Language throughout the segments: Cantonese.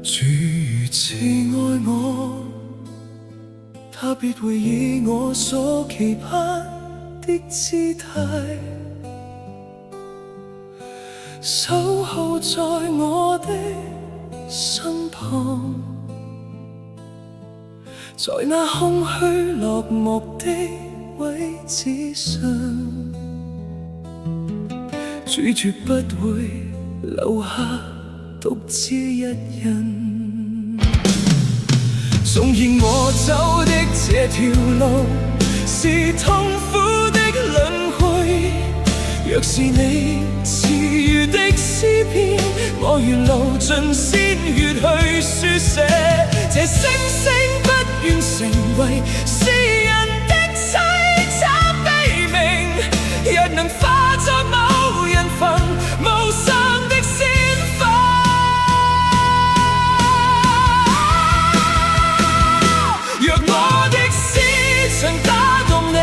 主如此愛我，他必會以我所期盼的姿態，守候在我的身旁，在那空虛落寞的位置上，主絕不會留下獨自一人。縱然我走的這條路是痛苦的輪迴，若是你賜予的詩篇，我願流盡鮮血去書寫。這聲聲不願成為詩人的淒慘悲鳴，若能化作某人份無上的鮮花。若我的詩曾打動你，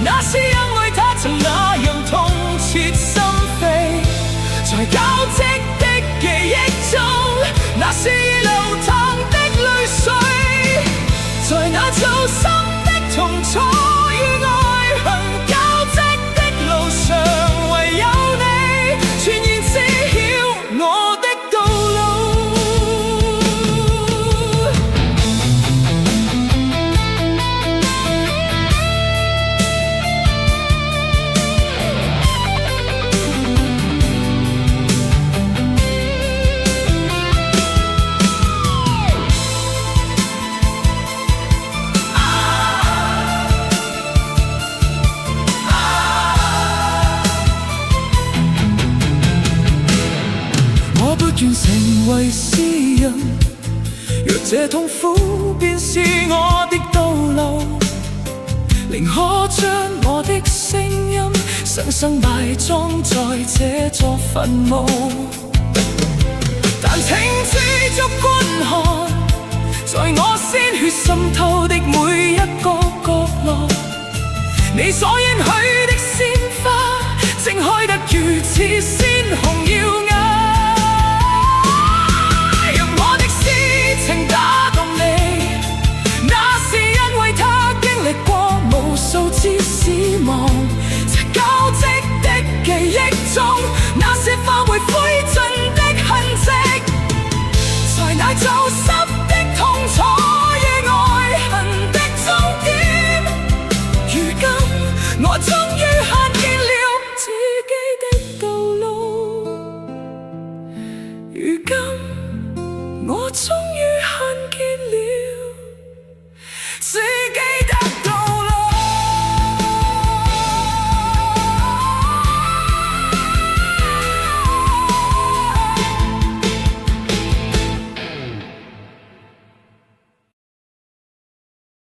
那是因為它曾那樣痛徹心扉。在交織的記憶中，那是流淌的淚水，在那造心的痛楚與愛恨交織的路上，唯有你全然知曉我的道路。我不願成為詩人，若這痛苦便是我的道路，寧可將我的聲音生生埋葬在這座墳墓。但請知足觀看，在我鮮血滲透的每一個角落，你所應許的鮮花正開得如此鮮紅耀眼。曾打動你，那是因為他經歷過無數次死亡。在交織的記憶中，那些化為灰燼的痕跡，在那走濕的痛楚與愛恨的終點。如今我終於看見了自己的道路，如今我終